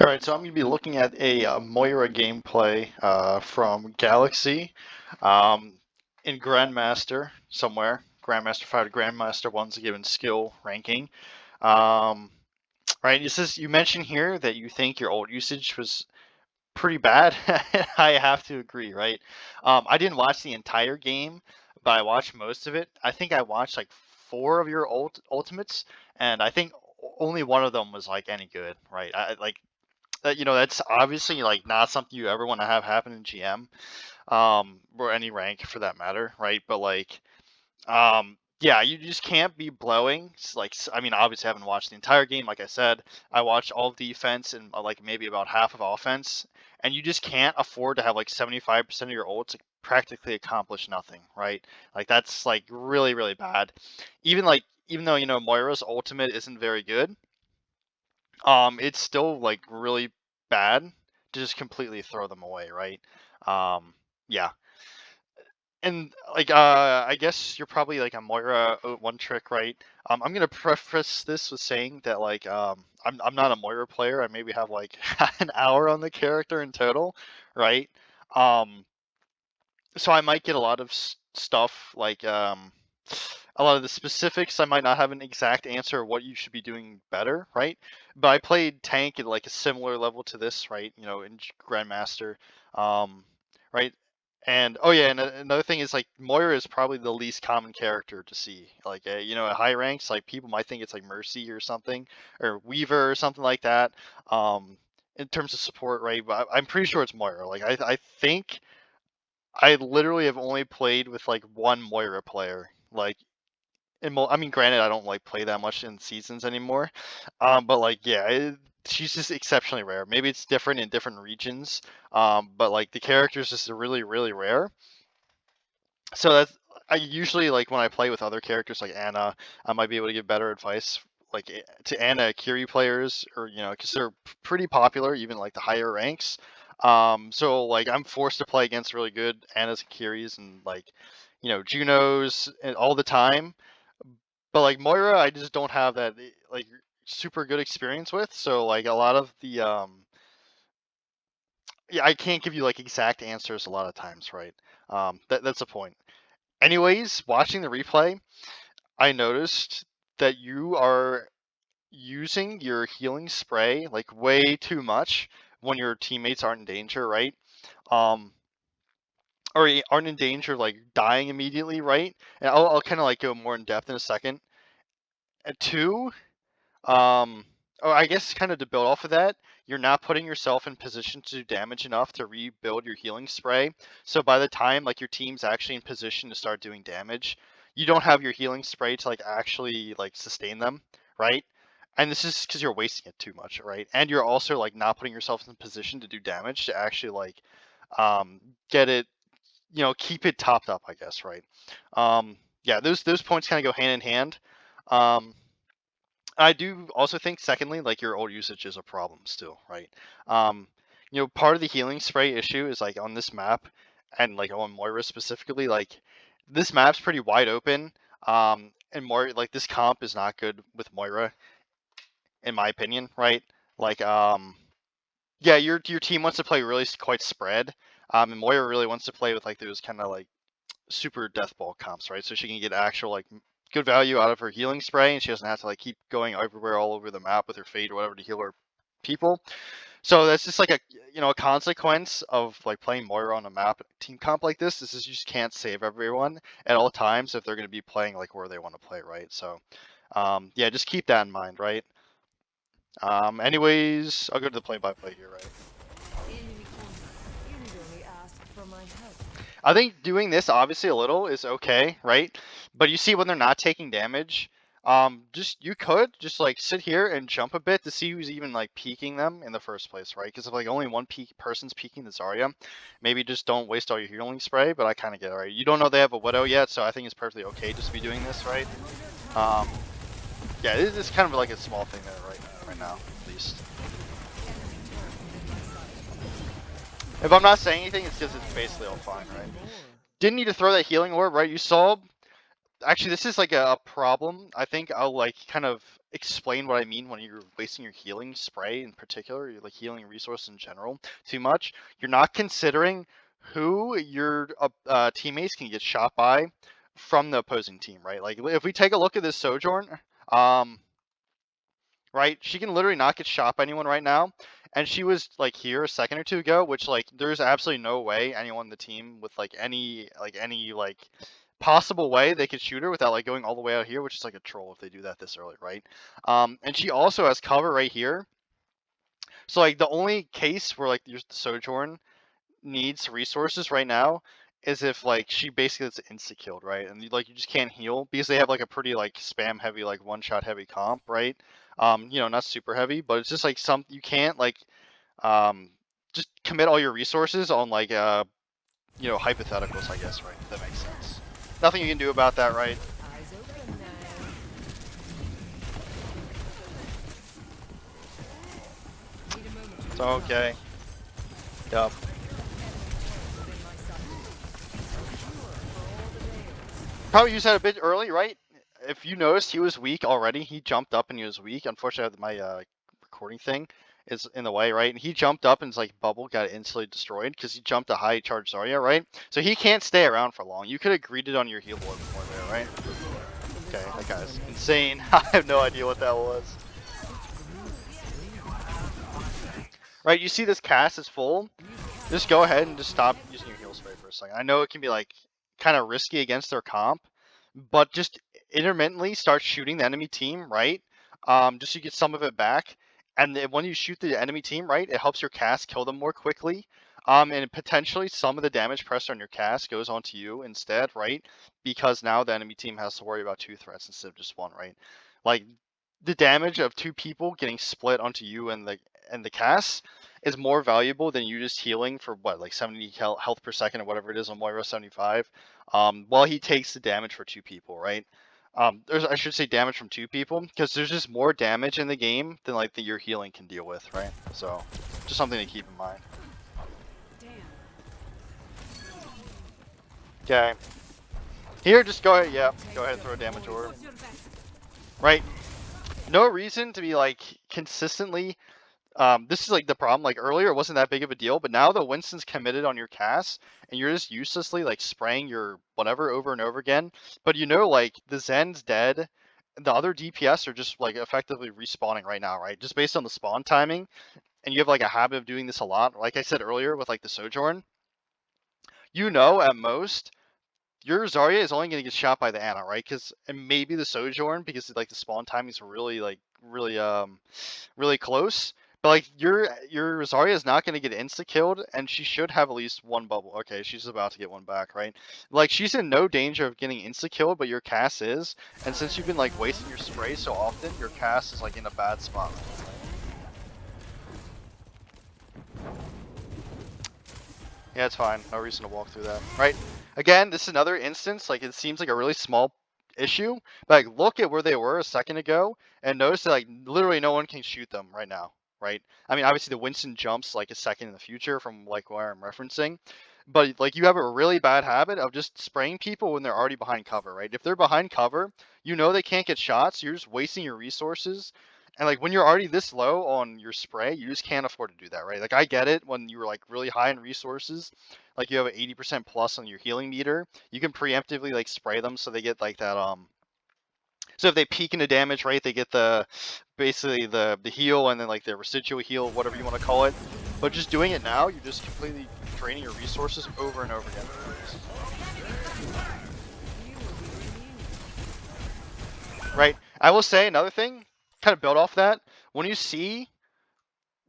All right, so I'm going to be looking at a Moira gameplay from Galaxy in Grandmaster somewhere. Grandmaster 5 to Grandmaster 1's a given skill ranking. Right, you mentioned here that you think your ult usage was pretty bad. I have to agree, right? I didn't watch the entire game, but I watched most of it. I think I watched like 4 of your ultimates, and I think only one of them was like any good, right? That's obviously like not something you ever want to have happen in GM, or any rank for that matter, right? But like, yeah, you just can't be blowing. I mean, obviously, I haven't watched the entire game. Like I said, I watched all of defense and like maybe about half of offense, and you just can't afford to have like 75% of your ults practically accomplish nothing, right? Like that's like really, really bad. Even though Moira's ultimate isn't very good, it's still like really bad to just completely throw them away, right? Yeah. And like I guess you're probably like a Moira one trick, right? I'm gonna preface this with saying that like I'm not a Moira player. I maybe have like an hour on the character in total, right? Um so I might get a lot of stuff like a lot of the specifics. I might not have an exact answer of what you should be doing better, right? But I played tank at like a similar level to this, right? In Grandmaster, right? And oh yeah, and another thing is like Moira is probably the least common character to see. Like at high ranks, like people might think it's like Mercy or something, or Weaver or something like that. In terms of support, right? But I'm pretty sure it's Moira. Like I think I literally have only played with like one Moira player. Like, I mean, granted, I don't like play that much in seasons anymore. But like, yeah, she's just exceptionally rare. Maybe it's different in different regions. But like the character is just really, really rare. So that's I usually like when I play with other characters like Anna, I might be able to give better advice like to Anna Kiri players, or because they're pretty popular even like the higher ranks. So like I'm forced to play against really good Annas and Kiris and like Junos and all the time. But like Moira, I just don't have that like super good experience with. So like a lot of the yeah, I can't give you like exact answers a lot of times, right? That's the point. Anyways, watching the replay, I noticed that you are using your healing spray like way too much when your teammates aren't in danger, right? Um, or aren't in danger like dying immediately, right? And I'll kind of like go more in depth in a second. And two, or I guess kind of to build off of that, you're not putting yourself in position to do damage enough to rebuild your healing spray. So by the time like your team's actually in position to start doing damage, you don't have your healing spray to like actually like sustain them, right? And this is because you're wasting it too much, right? And you're also like not putting yourself in position to do damage to actually like get it, keep it topped up, I guess, right? Yeah, those points kind of go hand in hand. Um, I do also think, secondly, like your ult usage is a problem still, right? Part of the healing spray issue is like on this map, and like on Moira specifically, like this map's pretty wide open. And more like this comp is not good with Moira, in my opinion, right? Like, yeah, your team wants to play really quite spread, and Moira really wants to play with like those kind of like super death ball comps, right? So she can get actual like good value out of her healing spray, and she doesn't have to like keep going everywhere all over the map with her fade or whatever to heal her people. So that's just like a consequence of like playing Moira on a map team comp like this. This is you just can't save everyone at all times if they're going to be playing like where they want to play, right? So yeah, just keep that in mind, right? Anyways, I'll go to the play-by-play here, right? I think doing this obviously a little is okay, right? But you see when they're not taking damage, you could just like sit here and jump a bit to see who's even like peeking them in the first place, right? Because if like only one person's peeking the Zarya, maybe just don't waste all your healing spray. But I kind of get it, right? You don't know they have a Widow yet, so I think it's perfectly okay just to be doing this, right? Yeah, this is kind of like a small thing there, right now, at least. If I'm not saying anything, it's because it's basically all fine, right? Didn't need to throw that healing orb, right? You saw actually, this is like a problem. I think I'll like kind of explain what I mean when you're wasting your healing spray in particular, you're like healing resource in general too much. You're not considering who your teammates can get shot by from the opposing team, right? Like if we take a look at this Sojourn, right, she can literally not get shot by anyone right now. And she was like here a second or two ago, which like there's absolutely no way anyone on the team with like any possible way they could shoot her without like going all the way out here, which is like a troll if they do that this early, right? And she also has cover right here. So like the only case where like your Sojourn needs resources right now is if like she basically gets insta-killed, right? And you just can't heal because they have like a pretty like spam heavy, like one shot heavy comp, right? Not super heavy, but it's just like you can't like just commit all your resources on like hypotheticals, I guess, right? If that makes sense. Nothing you can do about that, right? It's okay. Yep. Probably used that a bit early, right? If you noticed, he was weak already. He jumped up and he was weak. Unfortunately, my recording thing is in the way, right? And he jumped up and his like bubble got instantly destroyed because he jumped a high charge Zarya, right? So he can't stay around for long. You could have greeted on your heal board before there, right? Okay, that guy's insane. I have no idea what that was. Right, you see this cast is full. Just go ahead and just stop using your heal spray for a second. I know it can be like kind of risky against their comp, but just intermittently start shooting the enemy team, right? Just so you get some of it back. And then when you shoot the enemy team, right, it helps your cast kill them more quickly. And potentially some of the damage pressure on your cast goes onto you instead, right? Because now the enemy team has to worry about 2 threats instead of just 1, right? Like the damage of 2 people getting split onto you and the cast is more valuable than you just healing for what, like 70 health per second or whatever it is on Moira 75. While he takes the damage for 2 people, right? I should say damage from 2 people because there's just more damage in the game than like your healing can deal with, right? So just something to keep in mind. Okay. Here, just go ahead. Yeah, go ahead and throw a damage orb. Right. No reason to be like consistently. This is like the problem. Like earlier, it wasn't that big of a deal, but now the Winston's committed on your cast, and you're just uselessly like spraying your whatever over and over again. But like the Zen's dead, the other DPS are just like effectively respawning right now, right? Just based on the spawn timing, and you have like a habit of doing this a lot. Like I said earlier with like the Sojourn, at most your Zarya is only going to get shot by the Ana, right? And maybe the Sojourn because like the spawn timing is really close. But like your Zarya is not going to get insta killed, and she should have at least 1 bubble. Okay, she's about to get 1 back, right? Like she's in no danger of getting insta killed, but your cast is. And since you've been like wasting your spray so often, your cast is like in a bad spot. Yeah, it's fine. No reason to walk through that, right? Again, this is another instance, like it seems like a really small issue, but like look at where they were a second ago and notice that like literally no one can shoot them right now, right? I mean, obviously the Winston jumps like a second in the future from like where I'm referencing, but like you have a really bad habit of just spraying people when they're already behind cover, right? If they're behind cover, they can't get shots, you're just wasting your resources. And like when you're already this low on your spray, you just can't afford to do that, right? Like I get it when you were like really high in resources, like you have an 80% plus on your healing meter, you can preemptively like spray them so they get like that so if they peak into damage, right, they get basically the heal and then like the residual heal, whatever you want to call it. But just doing it now, you're just completely draining your resources over and over again. Right. I will say another thing, kind of build off that. When you see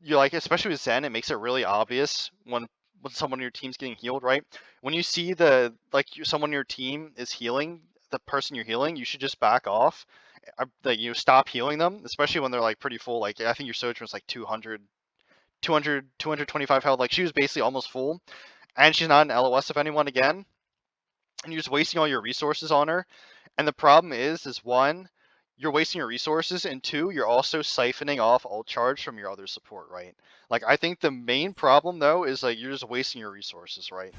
especially with Zen, it makes it really obvious when someone on your team's getting healed, right? When you see someone on your team is healing the person you're healing, you should just back off. Like stop healing them, especially when they're like pretty full. Like I think your Sojourn was like 225 health. Like she was basically almost full, and she's not an LOS of anyone again, and you're just wasting all your resources on her. And the problem is one, you're wasting your resources, and 2, you're also siphoning off ult charge from your other support, right? Like I think the main problem though is like you're just wasting your resources, right?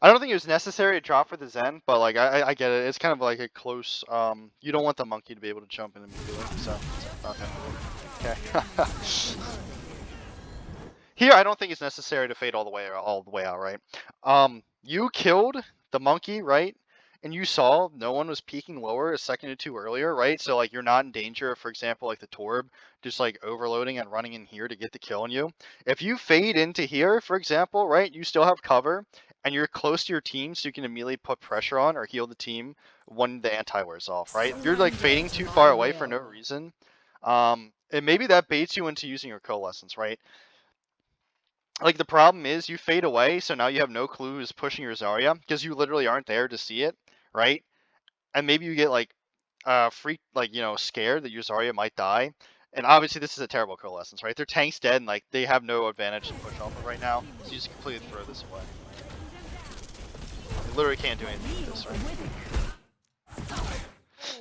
I don't think it was necessary to drop for the Zen, but like I get it. It's kind of like a close. You don't want the monkey to be able to jump in immediately. So okay. Here, I don't think it's necessary to fade all the way out, right? You killed the monkey, right? And you saw no one was peeking lower a second or two earlier, right? So like you're not in danger of, for example, like the Torb just like overloading and running in here to get the kill on you. If you fade into here, for example, right, you still have cover and you're close to your team, so you can immediately put pressure on or heal the team when the anti wears off, right? If you're like fading too far away for no reason, and maybe that baits you into using your coalescence, right? Like the problem is you fade away, so now you have no clue who's pushing your Zarya because you literally aren't there to see it, right? And maybe you get like freaked, like scared that your Zarya might die. And obviously this is a terrible coalescence, right? Their tank's dead and like they have no advantage to push off of right now, so you just completely throw this away. You literally can't do anything with this, right?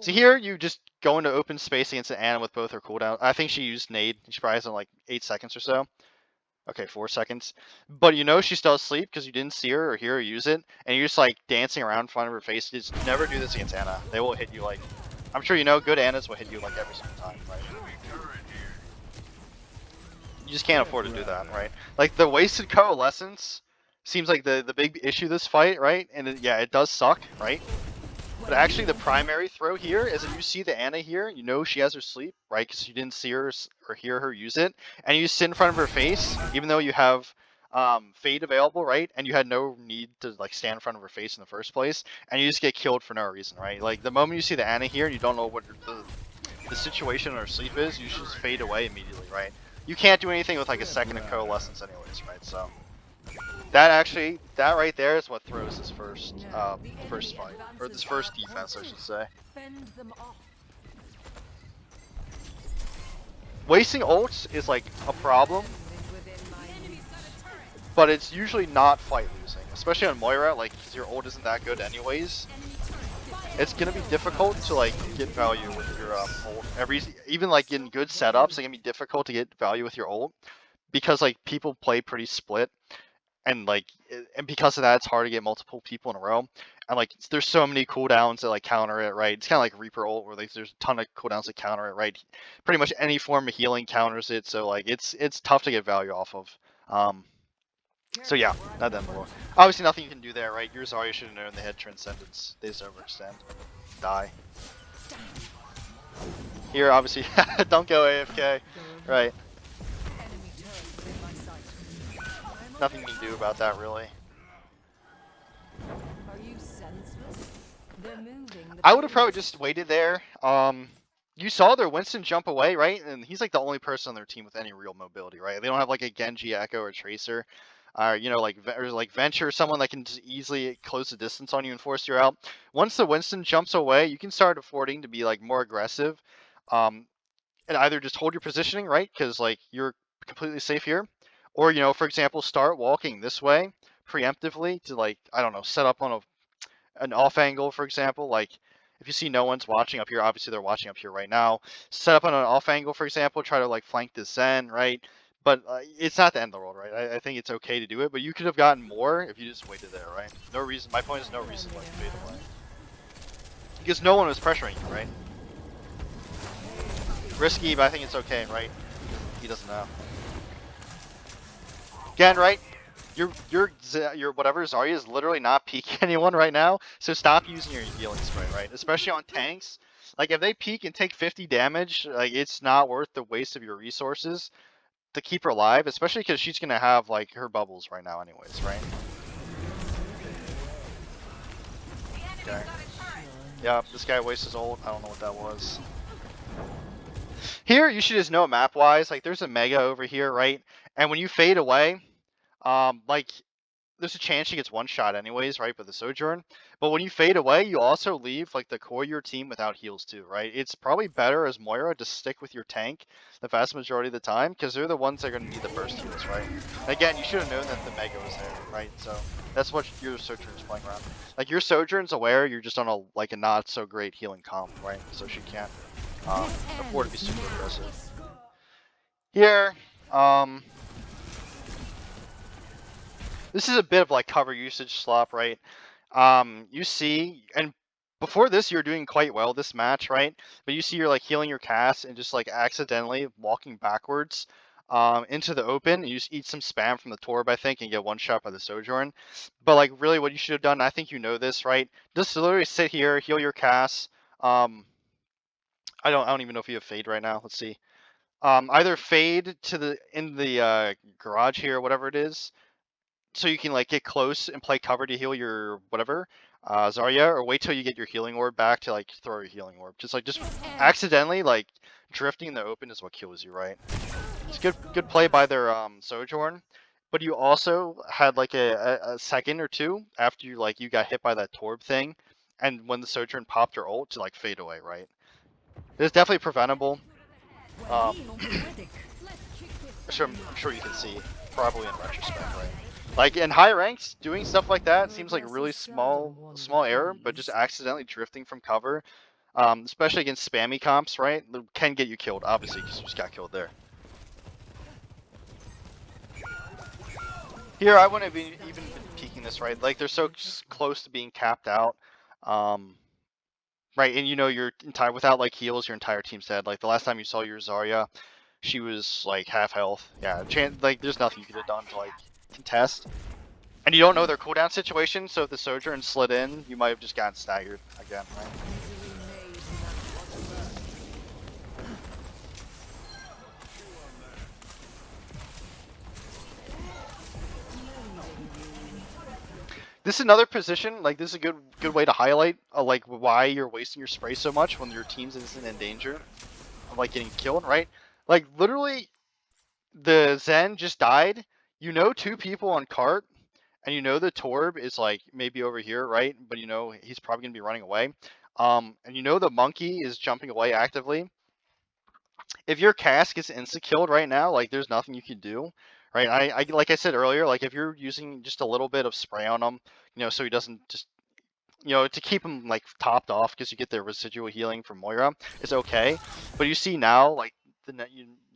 So here you just go into open space against an Ana with both her cooldowns. I think she used nade. She probably has in like 8 seconds or so. Okay, 4 seconds. But she's still asleep because you didn't see her or hear her use it, and you're just like dancing around in front of her face. Just never do this against Ana. They will hit you like, I'm sure good Anas will hit you like every single time, right? You just can't afford to do that, right? Like the wasted coalescence seems like the big issue this fight, right? And yeah, it does suck, right? But actually, the primary throw here is that you see the Ana here, she has her sleep, right? Because you didn't see her or hear her use it, and you sit in front of her face, even though you have fade available, right? And you had no need to like stand in front of her face in the first place, and you just get killed for no reason, right? Like the moment you see the Ana here and you don't know what the situation on her sleep is, you should just fade away immediately, right? You can't do anything with like a second of coalescence anyways, right? So. That right there is what throws this first fight, or this first defense, I should say. Wasting ults is like a problem, but it's usually not fight losing, especially on Moira, like because your ult isn't that good anyways. It's gonna be difficult to like get value with your ult. Even like in good setups, it's gonna be difficult to get value with your ult because like people play pretty split. And because of that, it's hard to get multiple people in a row. And like, there's so many cooldowns that like counter it, right? It's kind of like Reaper ult, where like there's a ton of cooldowns that counter it, right? Pretty much any form of healing counters it, so like it's tough to get value off of. So yeah, not that much. Obviously, nothing you can do there, right? Your Zarya should have known they had Transcendence. They just overextend, die. Here, obviously, don't go AFK, right? Nothing you can do about that, really. I would have probably just waited there. You saw their Winston jump away, right? And he's like the only person on their team with any real mobility, right? They don't have like a Genji, Echo, or Tracer, like Venture, someone that can just easily close the distance on you and force you out. Once the Winston jumps away, you can start affording to be like more aggressive, and either just hold your positioning, right? Because like you're completely safe here. Or, for example, start walking this way preemptively to like, I don't know, set up on an off angle, for example. Like if you see no one's watching up here, obviously they're watching up here right now. Set up on an off angle, for example, try to like flank this Zen, right? But it's not the end of the world, right? I think it's okay to do it, but you could have gotten more if you just waited there, right? No reason. My point is no reason to like fade away. Because no one was pressuring you, right? Risky, but I think it's okay, right? He doesn't know. Again, right? Your whatever Zarya is literally not peeking anyone right now, so stop using your healing spray, right? Especially on tanks. Like if they peek and take 50 damage, like it's not worth the waste of your resources to keep her alive, especially because she's gonna have like her bubbles right now anyways, right? Okay. Yeah, this guy wastes his ult. I don't know what that was. Here, you should just know map-wise, like there's a Mega over here, right? And when you fade away, like there's a chance she gets one shot anyways, right, with the Sojourn. But when you fade away, you also leave like the core of your team without heals too, right? It's probably better as Moira to stick with your tank the vast majority of the time, because they're the ones that are going to need the burst heals, right? And again, you should have known that the Mega was there, right? So that's what your Sojourn's playing around. Like your Sojourn's aware you're just on a not so great healing comp, right? So she can't afford to be super aggressive. Here, This is a bit of like cover usage slop, right? You see, and before this, you were doing quite well this match, right? But you see, you're like healing your cast and just like accidentally walking backwards into the open. And you just eat some spam from the Torb, I think, and get one shot by the Sojourn. But like, really, what you should have done, I think you know this, right? Just literally sit here, heal your cast. I don't even know if you have fade right now. Let's see. Either fade to the in the garage here, whatever it is, so you can like get close and play cover to heal your whatever Zarya, or wait till you get your healing orb back to like throw your healing orb. Just accidentally like drifting in the open is what kills you, right? It's good play by their Sojourn, but you also had like a second or two after you got hit by that Torb thing, and when the Sojourn popped her ult to like fade away, right? It's definitely preventable. Um, I'm sure you can see, probably in retrospect, right? Like in high ranks, doing stuff like that seems like a really small error, but just accidentally drifting from cover, especially against spammy comps, right? Can get you killed, obviously, because you just got killed there. Here, I wouldn't have even been peeking this, right? Like they're so close to being capped out, right? And you know your entire without like heals, your entire team's dead. Like the last time you saw your Zarya, she was like half health. Yeah, like there's nothing you could have done to like contest. And you don't know their cooldown situation, so if the Sojourn slid in, you might have just gotten staggered again, right? This is another position, like this is a good way to highlight like why you're wasting your spray so much when your team isn't in danger of like getting killed, right? Like literally the Zen just died. You know two people on cart, and you know the Torb is like maybe over here, right? But you know he's probably gonna be running away. And you know the monkey is jumping away actively. If your cask is insta-killed right now, like there's nothing you can do, right? I like I said earlier, like if you're using just a little bit of spray on him, you know, so he doesn't just, you know, to keep him like topped off because you get the residual healing from Moira, it's okay. But you see now, like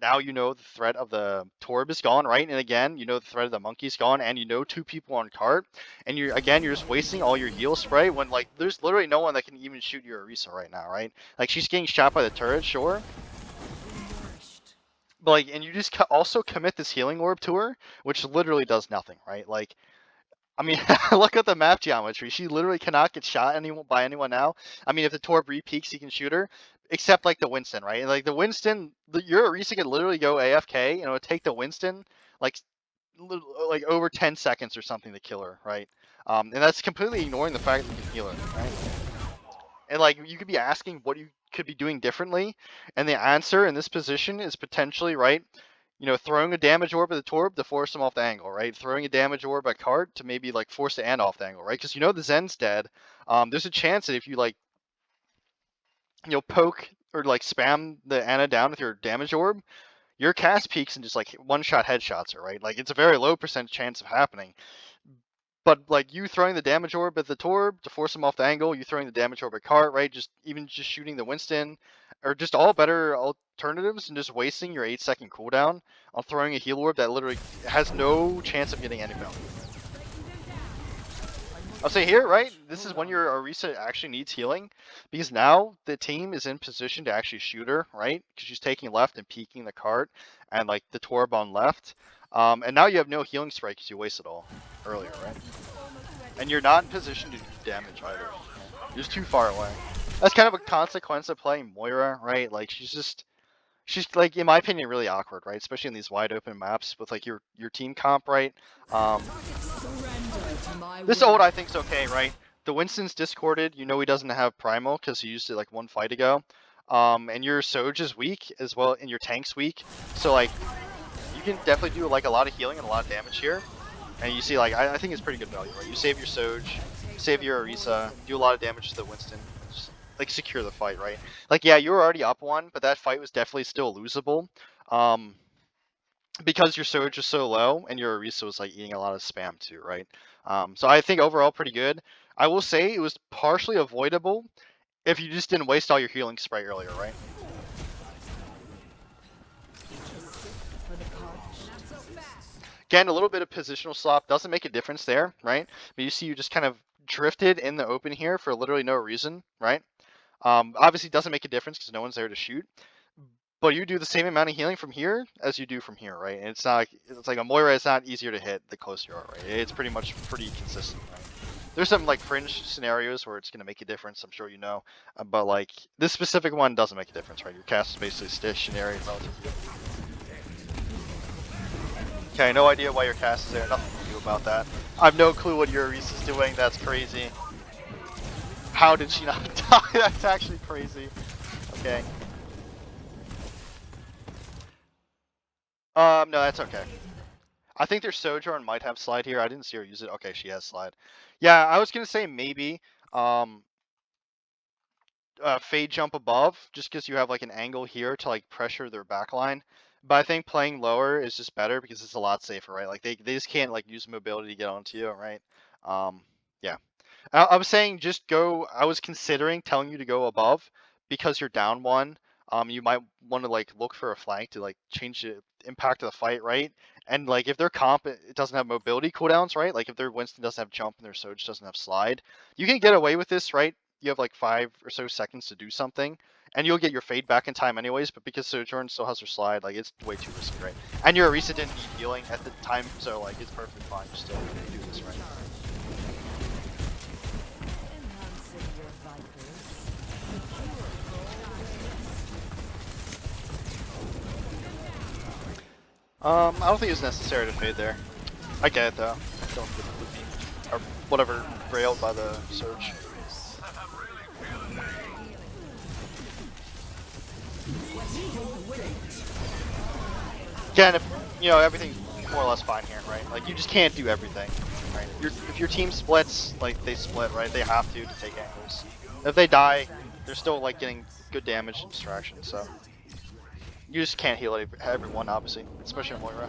now you know the threat of the Torb is gone, right? And again, you know the threat of the monkey's gone, and you know two people on cart, and you're just wasting all your heal spray when like there's literally no one that can even shoot your Orisa right now, right? Like she's getting shot by the turret, sure. But like, and you just also commit this healing orb to her, which literally does nothing, right? Like, I mean, look at the map geometry. She literally cannot get shot by anyone now. I mean, if the Torb re-peaks, he can shoot her, except like the Winston, right? Like the Winston, your Orisa could literally go AFK, and it would take the Winston like over 10 seconds or something to kill her, right? And that's completely ignoring the fact that you can heal her, right? And like you could be asking what you could be doing differently, and the answer in this position is potentially, right, you know, throwing a damage orb at the Torb to force him off the angle, right? Throwing a damage orb at Cart to maybe like force the Ant off the angle, right? Because you know the Zen's dead. There's a chance that if you like, you know, poke or like spam the Ana down with your damage orb, your cast peaks and just like one-shot headshots her, right? Like it's a very low percent chance of happening. But like you throwing the damage orb at the Torb to force him off the angle, you throwing the damage orb at Cart, right? Just shooting the Winston, or just all better alternatives, and just wasting your 8-second cooldown on throwing a heal orb that literally has no chance of getting any value. I'll say here, right? This is when your Orisa actually needs healing, because now the team is in position to actually shoot her, right? Because she's taking left and peeking the Cart, and like the Torb on left. And now you have no healing spray because you wasted all earlier, right? And you're not in position to do damage either. You're just too far away. That's kind of a consequence of playing Moira, right? Like she's like, in my opinion, really awkward, right? Especially in these wide open maps with like your team comp, right? This ult I think's okay, right? The Winston's discorded. You know he doesn't have primal because he used it like one fight ago. And your Soj is weak as well, and your tank's weak. So like, you can definitely do like a lot of healing and a lot of damage here. And you see, like, I think it's pretty good value, right? You save your Soj, save your Orisa, do a lot of damage to the Winston, just, like, secure the fight, right? Like, yeah, you were already up one, but that fight was definitely still losable. Because your Soj is so low, and your Orisa was, like, eating a lot of spam, too, right? So I think overall pretty good. I will say it was partially avoidable if you just didn't waste all your healing spray earlier, right? Again, a little bit of positional swap doesn't make a difference there, right? But you see you just kind of drifted in the open here for literally no reason, right? Obviously doesn't make a difference because no one's there to shoot. But you do the same amount of healing from here as you do from here, right? And it's not it's like a Moira is not easier to hit the closer you are, right? It's pretty much pretty consistent, right? There's some like fringe scenarios where it's gonna make a difference, I'm sure you know. But like this specific one doesn't make a difference, right? Your cast is basically stationary relative to you. Okay, no idea why your cast is there, nothing to do about that. I have no clue what Uri's is doing, that's crazy. How did she not die? That's actually crazy. Okay. No, that's okay. I think their Sojourn might have slide here. I didn't see her use it. Okay, she has slide. Yeah, I was gonna say maybe fade jump above, just because you have like an angle here to like pressure their backline. But I think playing lower is just better because it's a lot safer, right? Like they just can't like use mobility to get onto you, right? Yeah. I was saying just go. I was considering telling you to go above because you're down one. You might want to like look for a flank to like change the impact of the fight, right? And like if their comp it doesn't have mobility cooldowns, right? Like if their Winston doesn't have jump and their Soj doesn't have slide, you can get away with this, right? You have like 5 or so seconds to do something, and you'll get your fade back in time anyways. But because Sojourn still has her slide, like it's way too risky, right? And your Arisa didn't need healing at the time, so like it's perfectly fine to still do this, right? I don't think it's necessary to fade there. I get it though. Don't get the loopy or whatever railed by the surge. Again, if you know everything's more or less fine here, right? Like you just can't do everything, right? If your team splits, like they split, right? They have to take angles. If they die, they're still like getting good damage and distraction. So you just can't heal everyone, obviously, especially on Moira.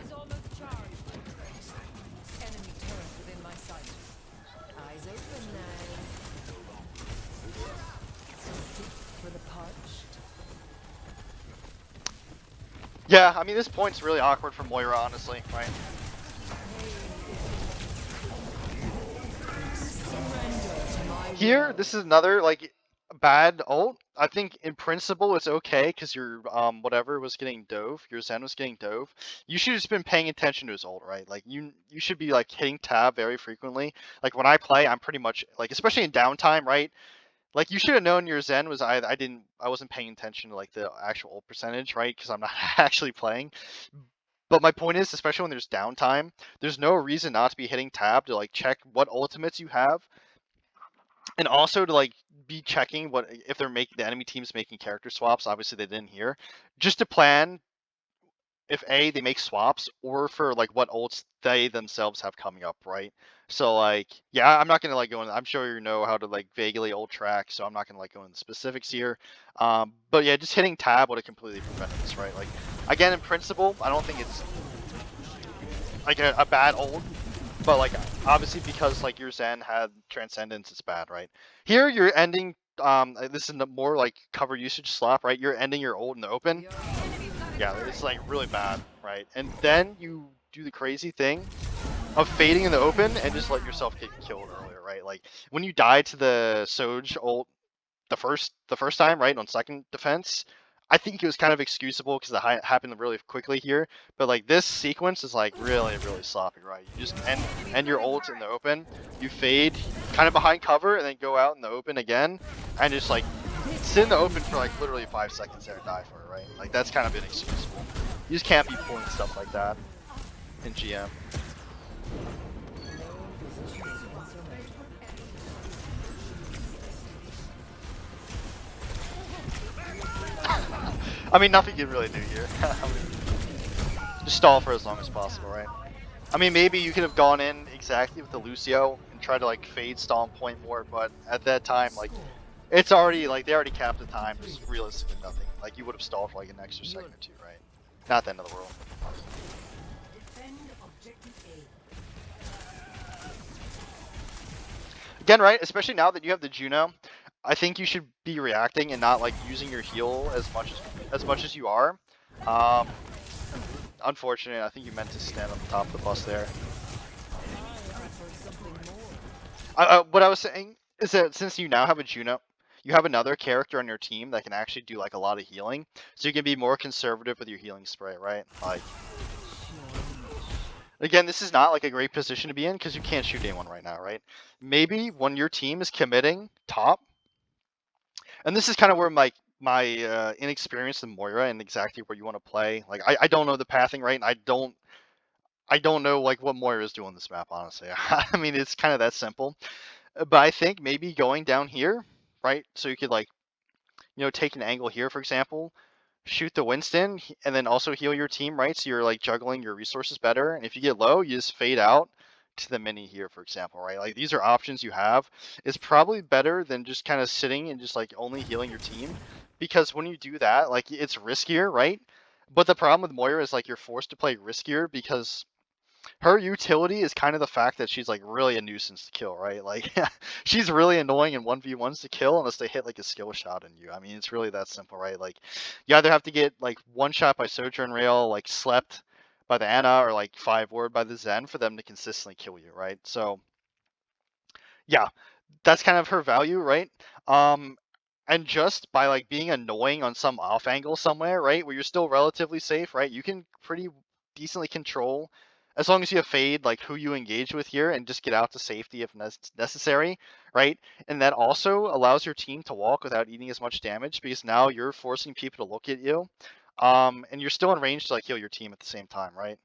Yeah, I mean this point's really awkward for Moira, honestly, right? Here, this is another like bad ult. I think in principle it's okay because your whatever was getting dove, your Zen was getting dove. You should have just been paying attention to his ult, right? Like you should be like hitting tab very frequently. Like when I play, I'm pretty much like especially in downtime, right? Like you should have known your Zen was I wasn't paying attention to like the actual ult percentage, right? Because I'm not actually playing. But my point is, especially when there's downtime, there's no reason not to be hitting tab to like check what ultimates you have, and also to like be checking what if they're making the enemy team's making character swaps. Obviously they didn't here, just to plan if they make swaps or for like what ults they themselves have coming up, right? So like yeah, I'm not gonna like go in. I'm sure you know how to like vaguely ult track, so I'm not gonna like go into specifics here. But yeah, just hitting tab would have completely prevented this, right? Like again, in principle, I don't think it's like a bad ult. But like obviously because like your Zen had transcendence, it's bad, right? Here you're ending this is more like cover usage slop, right? You're ending your ult in the open. Yeah, it's like really bad, right? And then you do the crazy thing of fading in the open and just let yourself get killed earlier, right? Like when you die to the Soj ult the first time, right, on second defense, I think it was kind of excusable because it happened really quickly here. But like this sequence is like really sloppy, right? You just end your ult in the open, you fade kind of behind cover, and then go out in the open again, and just like sit in the open for like literally 5 seconds there and die for it, right? Like that's kind of inexcusable. You just can't be pulling stuff like that in GM. I mean, nothing you can really do here. I mean, just stall for as long as possible, right? I mean, maybe you could have gone in exactly with the Lucio and tried to like fade stall and point more, but at that time, like, it's already, like, they already capped the time. There's realistically nothing. Like, you would have stalled for like an extra second or two, right? Not the end of the world. Again, right? Especially now that you have the Juno, I think you should be reacting and not like using your heal as much as you are. unfortunate. I think you meant to stand on the top of the bus there. What I was saying is that since you now have a Juno, you have another character on your team that can actually do like a lot of healing, so you can be more conservative with your healing spray, right? Like, again, this is not like a great position to be in because you can't shoot anyone right now, right? Maybe when your team is committing top, and this is kind of where my inexperience in Moira and exactly where you want to play. Like, I don't know the pathing, right? And I don't know like what Moira is doing this map, honestly. I mean, it's kind of that simple. But I think maybe going down here, right? So you could like, take an angle here, for example, shoot the Winston, and then also heal your team, right? So you're like juggling your resources better. And if you get low, you just fade out to the mini here, for example, right? Like these are options you have. It's probably better than just kind of sitting and just like only healing your team, because when you do that, like it's riskier, right? But the problem with Moira is like you're forced to play riskier because her utility is kind of the fact that she's like really a nuisance to kill, right? Like she's really annoying in 1v1s to kill unless they hit like a skill shot in you. I mean, it's really that simple, right? Like you either have to get like one shot by Sojourn Rail, like slept by the Ana, or like 5-word by the Zen for them to consistently kill you, right? So yeah, that's kind of her value, right? And just by like being annoying on some off angle somewhere, right, where you're still relatively safe, right, you can pretty decently control, as long as you have fade, like who you engage with here, and just get out to safety if necessary, right? And that also allows your team to walk without eating as much damage, because now you're forcing people to look at you, and you're still in range to like heal your team at the same time, right?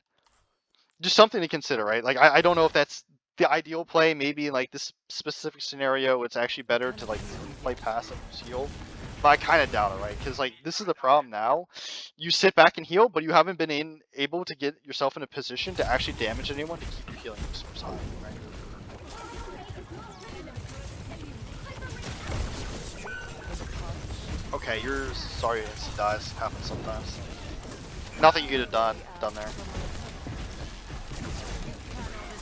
Just something to consider, right? Like I don't know if that's the ideal play. Maybe in like this specific scenario, it's actually better to like play passive heal. But I kind of doubt it, right? Because like this is the problem now. You sit back and heal, but you haven't been able to get yourself in a position to actually damage anyone to keep your healing resource high, right? Okay, you're sorry, instant dies happen sometimes. Nothing you could have done there.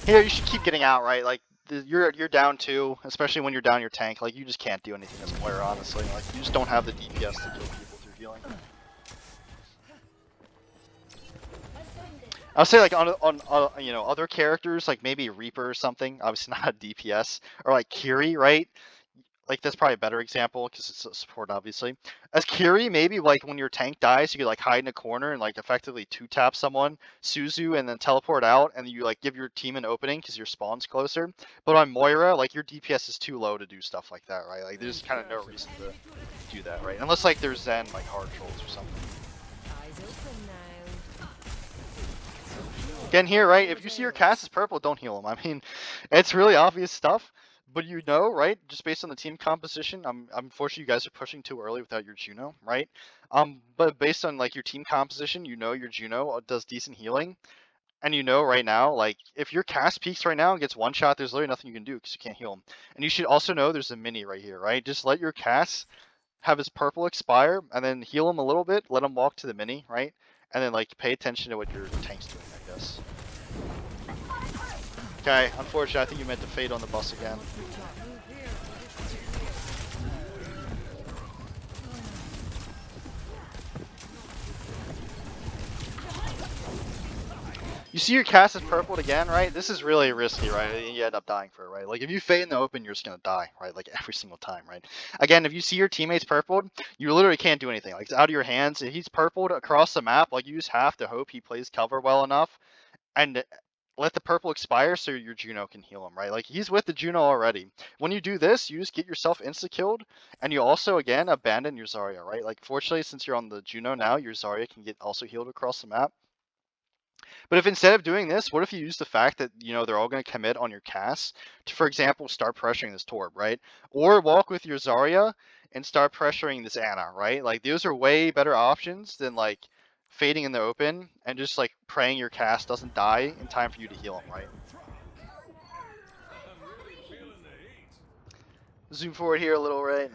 Here, you should keep getting out, right? Like you're down 2, especially when you're down your tank. Like you just can't do anything as Moira, honestly. Like you just don't have the DPS to kill people through healing. I would say like on other characters, like maybe Reaper or something. Obviously not a DPS, or like Kiri, right? Like that's probably a better example because it's a support, obviously. As Kiri, maybe like when your tank dies, you could like hide in a corner and like effectively 2-tap someone, Suzu, and then teleport out, and you like give your team an opening because your spawn's closer. But on Moira, like your DPS is too low to do stuff like that, right? Like there's kind of no reason to do that, right? Unless like there's Zen like hard trolls or something. Again here, right? If you see your cast is purple, don't heal him. I mean, it's really obvious stuff. But right? Just based on the team composition, I'm unfortunately you guys are pushing too early without your Juno, right? But based on like your team composition, your Juno does decent healing, and right now, like if your cast peaks right now and gets one shot, there's literally nothing you can do because you can't heal him. And you should also know there's a mini right here, right? Just let your cast have his purple expire, and then heal him a little bit, let him walk to the mini, right? And then like pay attention to what your tank's doing, I guess. Okay, unfortunately, I think you meant to fade on the bus again. You see your cast is purpled again, right? This is really risky, right? You end up dying for it, right? Like if you fade in the open, you're just gonna die, right? Like every single time, right? Again, if you see your teammates purpled, you literally can't do anything. Like it's out of your hands. If he's purpled across the map, like you just have to hope he plays cover well enough and let the purple expire so your Juno can heal him, right? Like he's with the Juno already. When you do this, you just get yourself insta-killed, and you also, again, abandon your Zarya, right? Like fortunately, since you're on the Juno now, your Zarya can get also healed across the map. But if instead of doing this, what if you use the fact that, they're all going to commit on your cast to, for example, start pressuring this Torb, right? Or walk with your Zarya and start pressuring this Ana, right? Like those are way better options than like fading in the open and just like praying your cast doesn't die in time for you to heal him, right? Zoom forward here a little, right?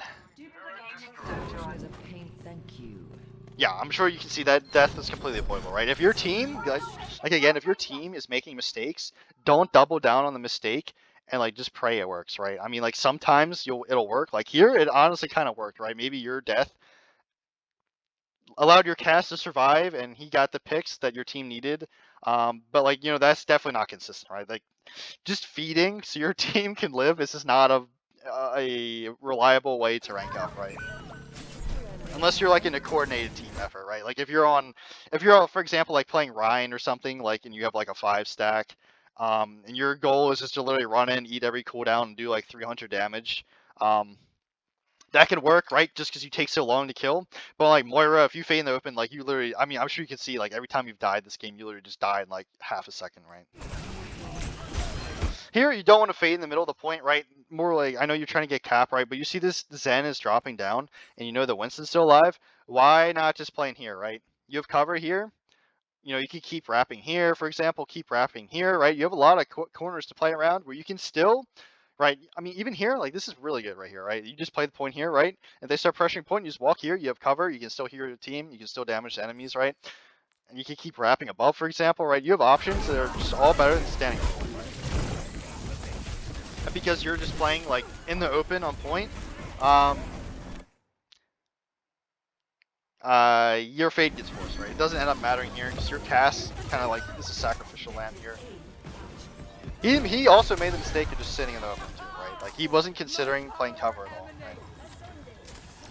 Yeah, I'm sure you can see that death is completely avoidable, right? If your team, like again, if your team is making mistakes, don't double down on the mistake and like just pray it works, right? I mean, like sometimes it'll work. Like here, it honestly kind of worked, right? Maybe your death allowed your cast to survive, and he got the picks that your team needed. But like, you know, that's definitely not consistent, right? Like, just feeding so your team can live is just not a reliable way to rank up, right? Unless you're like in a coordinated team effort, right? Like if you're for example, like playing Ryan or something, like, and you have like a 5 stack, and your goal is just to literally run in, eat every cooldown, and do like 300 damage. That can work, right? Just because you take so long to kill. But like Moira, if you fade in the open, like you literally, I mean, I'm sure you can see like every time you've died this game, you literally just die in like half a second, right? Here, you don't want to fade in the middle of the point, right? More like, I know you're trying to get cap, right? But you see this Zen is dropping down, and you know that Winston's still alive. Why not just play in here, right? You have cover here. You know, you can keep wrapping here, for example, keep wrapping here, right? You have a lot of corners to play around where you can still, right? I mean, even here, like, this is really good right here, right? You just play the point here, right? If they start pressuring point, you just walk here, you have cover, you can still heal your team, you can still damage the enemies, right? And you can keep wrapping above, for example, right? You have options that are just all better than standing. Because you're just playing like in the open on point, your fade gets forced, right? It doesn't end up mattering here because your cast kind of like, this is sacrificial land here. He also made the mistake of just sitting in the open too, right? Like he wasn't considering playing cover at all, right?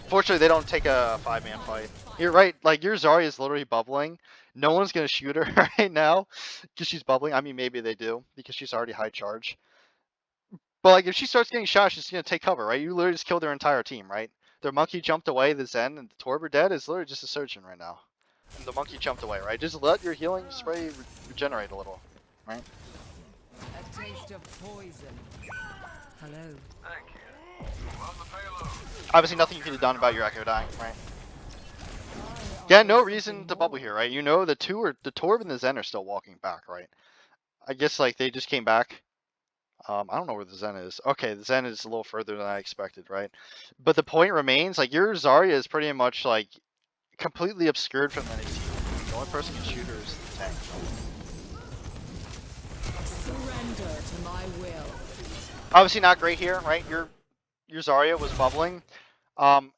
Fortunately, they don't take a 5-man fight. You're right, like your Zarya is literally bubbling. No one's gonna shoot her right now because she's bubbling. I mean, maybe they do because she's already high charge. But like if she starts getting shot, she's gonna take cover, right? You literally just killed their entire team, right? Their monkey jumped away, the Zen and the Torb are dead. Is literally just a surgeon right now. And the monkey jumped away, right? Just let your healing spray regenerate a little, right? A taste of poison. Hello. Thank you. On the payload. Obviously nothing you could have done about your Echo dying, right? Yeah, no reason to bubble here, right? You know the Torb and the Zen are still walking back, right? I guess like they just came back. I don't know where the Zen is. Okay, the Zen is a little further than I expected, right? But the point remains, like, your Zarya is pretty much, like, completely obscured from the enemy team. The only person who can shoot her is the tank. Surrender to my will. Obviously not great here, right? Your Zarya was bubbling, and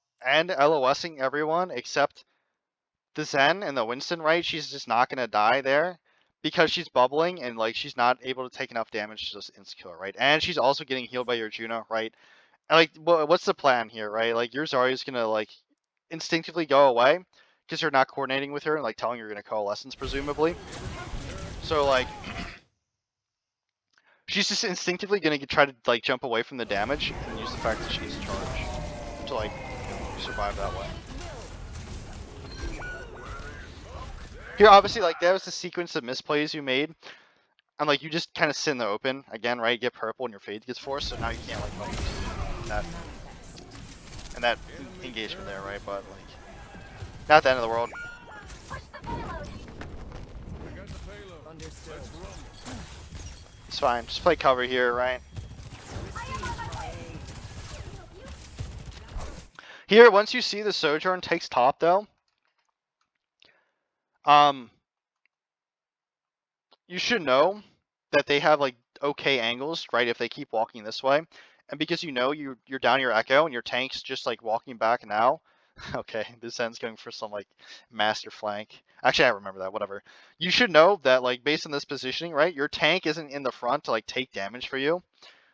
LOSing everyone except the Zen and the Winston, right? She's just not gonna die there. Because she's bubbling and like she's not able to take enough damage to just insta-kill, right? And she's also getting healed by your Juno, right? And like, what's the plan here, right? Like your Zarya's gonna like instinctively go away because you're not coordinating with her and like telling her you're gonna coalescence presumably. So like, she's just instinctively gonna try to like jump away from the damage and use the fact that she's in charge to like survive that way. Here, obviously, like, that was the sequence of misplays you made. And, like, you just kind of sit in the open again, right? Get purple and your fade gets forced, so now you can't, like, that engagement there, right? But, like, not the end of the world. It's fine. Just play cover here, right? Here, once you see the Sojourn takes top, though, you should know that they have like okay angles, right? If they keep walking this way, and because you know you're down your Echo and your tank's just like walking back now. Okay, this end's going for some like master flank. Actually, I remember that. Whatever. You should know that like based on this positioning, right? Your tank isn't in the front to like take damage for you.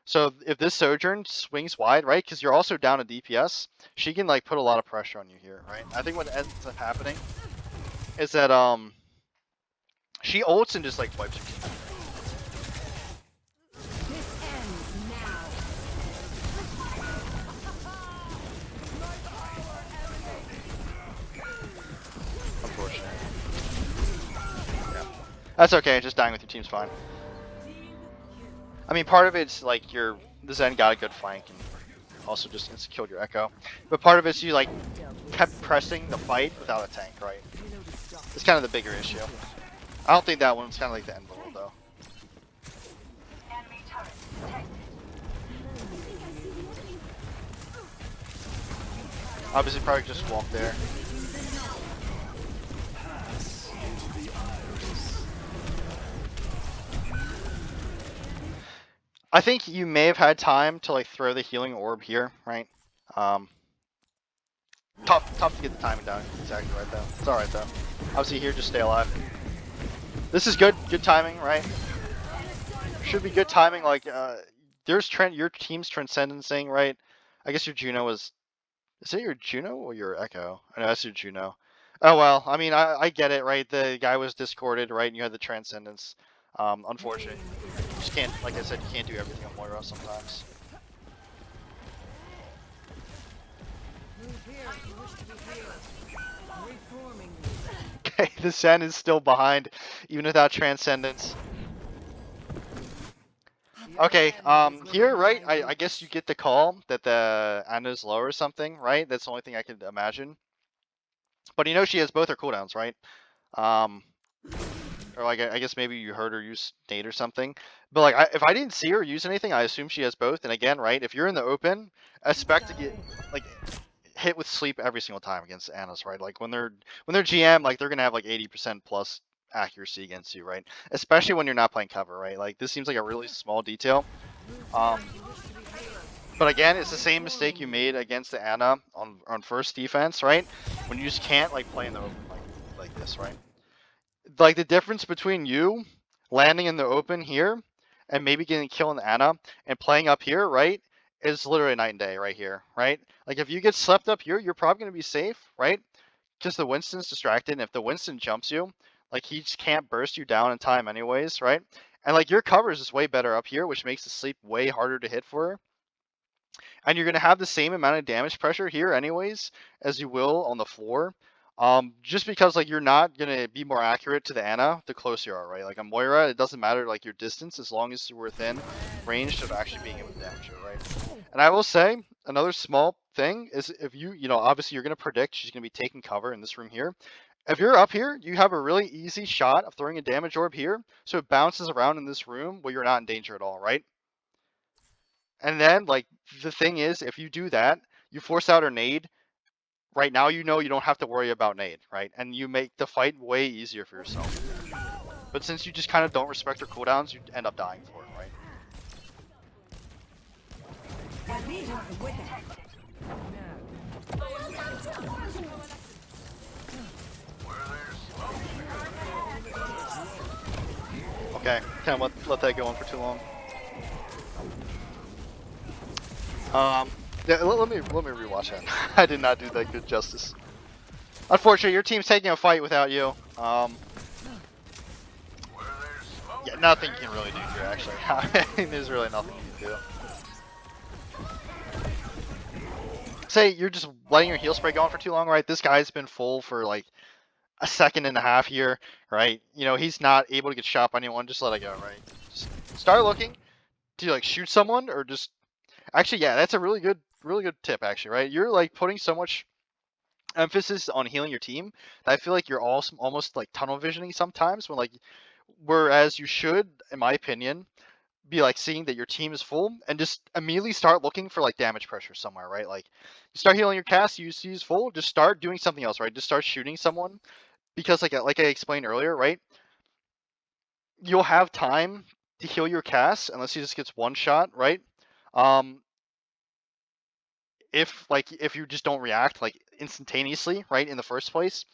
So if this Sojourn swings wide, right? Because you're also down a DPS, she can like put a lot of pressure on you here, right? I think what ends up happening is that she ults and just like wipes your team. This ends now. Unfortunate. Yeah. That's okay, just dying with your team's fine. I mean, part of it's like the Zen got a good flank and also just insta-killed your Echo. But part of it's you like kept pressing the fight without a tank, right? It's kind of the bigger issue. I don't think that one's kind of like the end of the world though. Obviously, probably just walk there. I think you may have had time to like throw the healing orb here, right? Tough to get the timing down. Exactly right though. It's alright though. Obviously here, just stay alive. This is good timing, right? Should be good timing. Like there's your team's transcendencing, right? I guess your Juno was. Is it your Juno or your Echo? I know that's your Juno. Oh well, I mean I get it, right? The guy was discorded, right? And you had the transcendence. Unfortunate. You just can't, like I said, you can't do everything on Moira sometimes. Move here if you wish to be healed. Reforming you. Okay, the Sen is still behind, even without transcendence. Okay, here, right? I guess you get the call that the Anna's low or something, right? That's the only thing I could imagine. But you know she has both her cooldowns, right? Or like I guess maybe you heard her use nade or something. But like if I didn't see her use anything, I assume she has both. And again, right? If you're in the open, expect to get like hit with sleep every single time against Anna's, right? Like when they're GM, like they're gonna have like 80% plus accuracy against you, right? Especially when you're not playing cover, right? Like this seems like a really small detail. But again, it's the same mistake you made against the Anna on first defense, right? When you just can't like play in the open like this, right? Like the difference between you landing in the open here and maybe getting a kill in the Anna and playing up here, right? Is literally night and day right here, right? Like if you get slept up here, you're probably gonna be safe, right? Because the Winston's distracted, and if the Winston jumps you, like he just can't burst you down in time anyways, right? And like your cover is just way better up here, which makes the sleep way harder to hit for her. And you're going to have the same amount of damage pressure here anyways as you will on the floor. Just because like you're not going to be more accurate to the Anna the closer you are, right? Like on Moira, it doesn't matter like your distance as long as you're within range of actually being able to damage her, right? And I will say another small thing is if you know, obviously you're going to predict she's going to be taking cover in this room here. If you're up here, you have a really easy shot of throwing a damage orb here, so it bounces around in this room where you're not in danger at all, right? And then, like, the thing is, if you do that, you force out her nade. Right now, you know you don't have to worry about nade, right? And you make the fight way easier for yourself. But since you just kind of don't respect her cooldowns, you end up dying for it, right? Okay, can't let that go on for too long. Yeah, let me rewatch that. I did not do that good justice. Unfortunately, your team's taking a fight without you. Yeah, nothing you can really do here, actually. I mean, there's really nothing you can do. Say you're just letting your heal spray go on for too long, right? This guy's been full for like a second and a half here, right? You know, he's not able to get shot by anyone. Just let it go, right? Just start looking. Do you like shoot someone or just... Actually, yeah, that's a really good tip, actually, right? You're like putting so much emphasis on healing your team that I feel like you're also almost like tunnel visioning sometimes when like, whereas you should, in my opinion, be like seeing that your team is full and just immediately start looking for like damage pressure somewhere, right? Like you start healing your cast, you see is full, just start doing something else, right? Just start shooting someone because like I explained earlier, right? You'll have time to heal your cast unless he just gets one shot, right? If you just don't react like instantaneously, right, in the first place,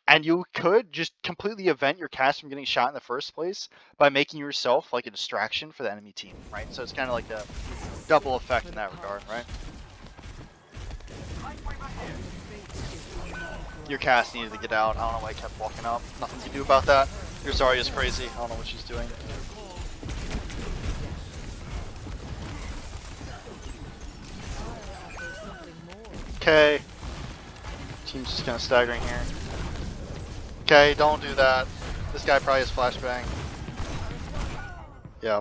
and you could just completely prevent your cast from getting shot in the first place by making yourself like a distraction for the enemy team, right? So it's kind of like a double effect in that regard, right? Your cast needed to get out. I don't know why I kept walking up. Nothing to do about that. Your Zarya's crazy. I don't know what she's doing. Okay. Team's just kind of staggering here. Okay, don't do that. This guy probably has flashbang. Yeah.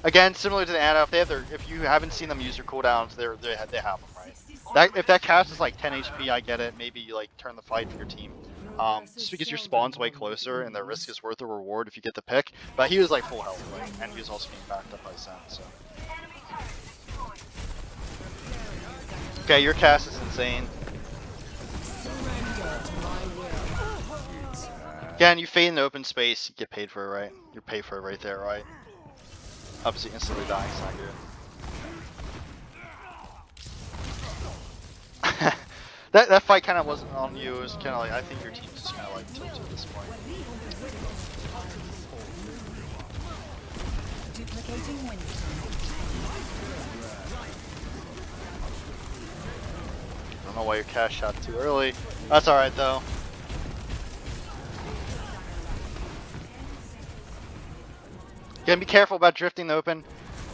Again, similar to the Ana, if you haven't seen them use their cooldowns, they have them, right? If that cast is like 10 HP, I get it. Maybe you like turn the fight for your team. Just because your spawn's way closer and the risk is worth the reward if you get the pick. But he was like full health, right? And he was also being backed up by Sen, so. Okay, your cast is insane. Again, you fade in the open space, you get paid for it, right? You're paid for it right there, right? Obviously, instantly dying is not good. That fight kind of wasn't on you. It was kind of like I think your team's just kind of like tilted at this point. Duplicating wind. I don't know why your cash shot too early. That's all right though. Again, be careful about drifting the open.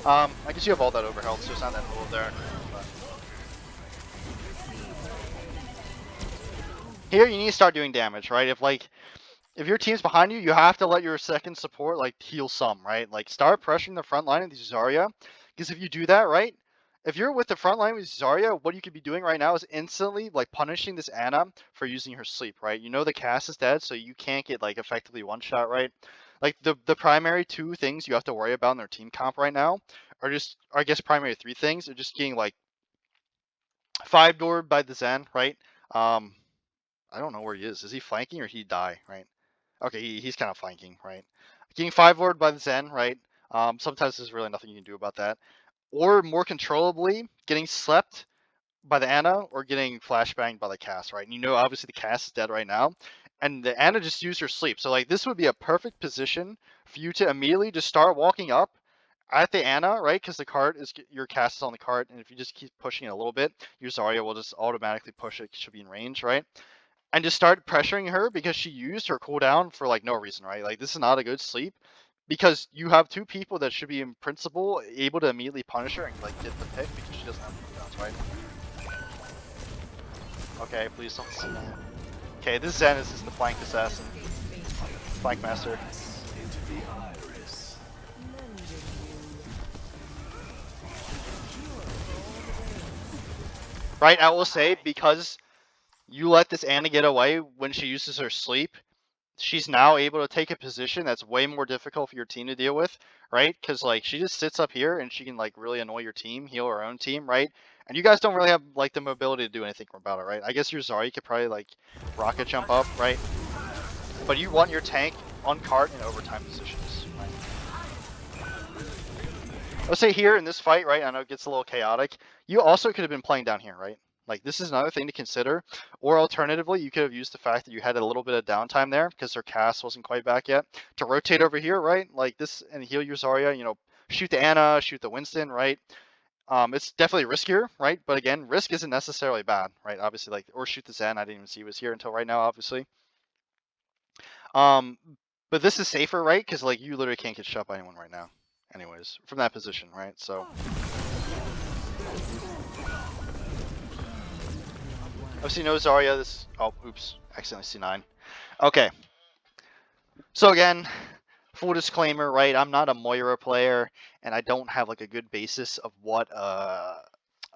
I guess you have all that overhealth, so it's not that little there. But here you need to start doing damage, right? If your team's behind you, you have to let your second support like heal some, right? Like start pressuring the front line of the Zarya, because if you do that, right? If you're with the front line with Zarya, what you could be doing right now is instantly like punishing this Ana for using her sleep, right? You know the cast is dead, so you can't get like effectively one shot, right? Like the primary two things you have to worry about in their team comp right now are just, I guess primary three things are just getting like 5-doored by the Zen, right? I don't know where he is. Is he flanking or he die, right? Okay, he's kind of flanking, right? Getting 5-doored by the Zen, right? Sometimes there's really nothing you can do about that. Or more controllably, getting slept by the Ana or getting flashbanged by the cast, right? And you know, obviously the cast is dead right now, and the Ana just used her sleep. So like this would be a perfect position for you to immediately just start walking up at the Ana, right? Because the cart is your cast is on the cart, and if you just keep pushing it a little bit, your Zarya will just automatically push it. Should be in range, right? And just start pressuring her because she used her cooldown for like no reason, right? Like this is not a good sleep. Because you have two people that should be in principle able to immediately punish her and like get the pick because she doesn't have cooldowns, right? Okay, please don't see that. Okay, this Zen is just the flank assassin. Flank master. Right, I will say, because you let this Ana get away when she uses her sleep, she's now able to take a position that's way more difficult for your team to deal with, right? Because like she just sits up here and she can like really annoy your team, heal her own team, right? And you guys don't really have like the mobility to do anything about it, right? I guess your Zarya could probably like rocket jump up, right? But you want your tank on cart in overtime positions, right? Let's say here in this fight, right? I know it gets a little chaotic. You also could have been playing down here, right? Like this is another thing to consider. Or alternatively, you could have used the fact that you had a little bit of downtime there because their cast wasn't quite back yet to rotate over here, right? Like this and heal your Zarya, you know, shoot the Ana, shoot the Winston, right? It's definitely riskier, right? But again, risk isn't necessarily bad, right? Obviously, like, or shoot the Zen. I didn't even see he was here until right now, obviously. Um, but this is safer, right? Because like you literally can't get shot by anyone right now, anyways, from that position, right? So. Obviously no Zarya, this, oh, oops, accidentally C9. Okay. So again, full disclaimer, right, I'm not a Moira player, and I don't have like a good basis of what a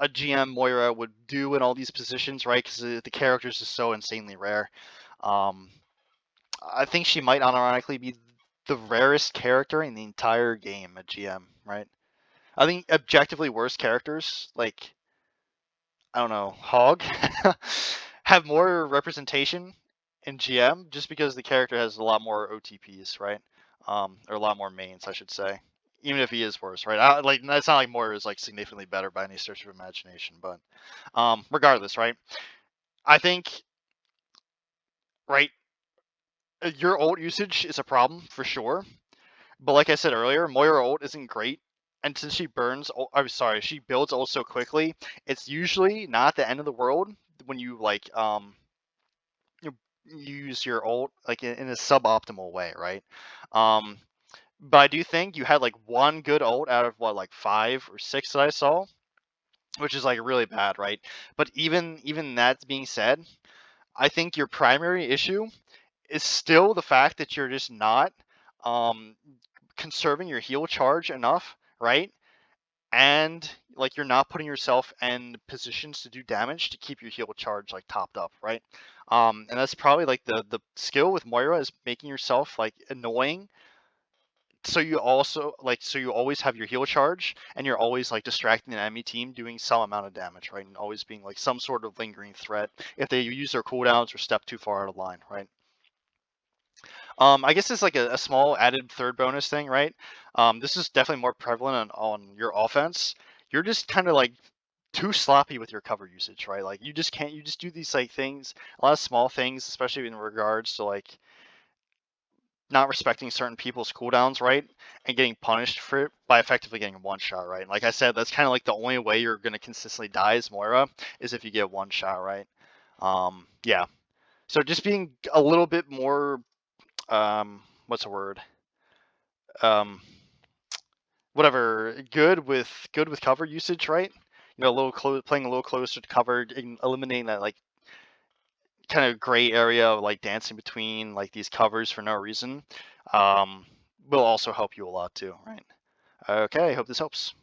GM Moira would do in all these positions, right, because the character is just so insanely rare. I think she might unironically be the rarest character in the entire game at GM, right? I think objectively worse characters, like, I don't know, Hog, have more representation in GM just because the character has a lot more OTPs, right? Or a lot more mains, I should say. Even if he is worse, right? Like, it's not like Moira is like significantly better by any stretch of imagination, but regardless, right? I think, right, your ult usage is a problem for sure. But like I said earlier, Moira ult isn't great. And since she burns, I'm sorry, she builds ult so quickly, it's usually not the end of the world when you like you use your ult like in a suboptimal way, right? But I do think you had like one good ult out of what, like 5 or 6 that I saw, which is like really bad, right? But even that being said, I think your primary issue is still the fact that you're just not um, conserving your heal charge enough, right? And like you're not putting yourself in positions to do damage to keep your heal charge like topped up, right? And that's probably like the skill with Moira is making yourself like annoying. So you also like so you always have your heal charge and you're always like distracting the enemy team doing some amount of damage, right? And always being like some sort of lingering threat if they use their cooldowns or step too far out of line, right? I guess it's like a small added third bonus thing, right? This is definitely more prevalent on your offense. You're just kind of like too sloppy with your cover usage, right? Like you just can't. You just do these like things, a lot of small things, especially in regards to like not respecting certain people's cooldowns, right? And getting punished for it by effectively getting one shot, right? And like I said, that's kind of like the only way you're going to consistently die as Moira is if you get one shot, right? Yeah. So just being a little bit more, what's the word? Whatever, good with cover usage, right? You know, playing a little closer to cover, eliminating that like kind of gray area of like dancing between like these covers for no reason, will also help you a lot too, right? Okay, hope this helps.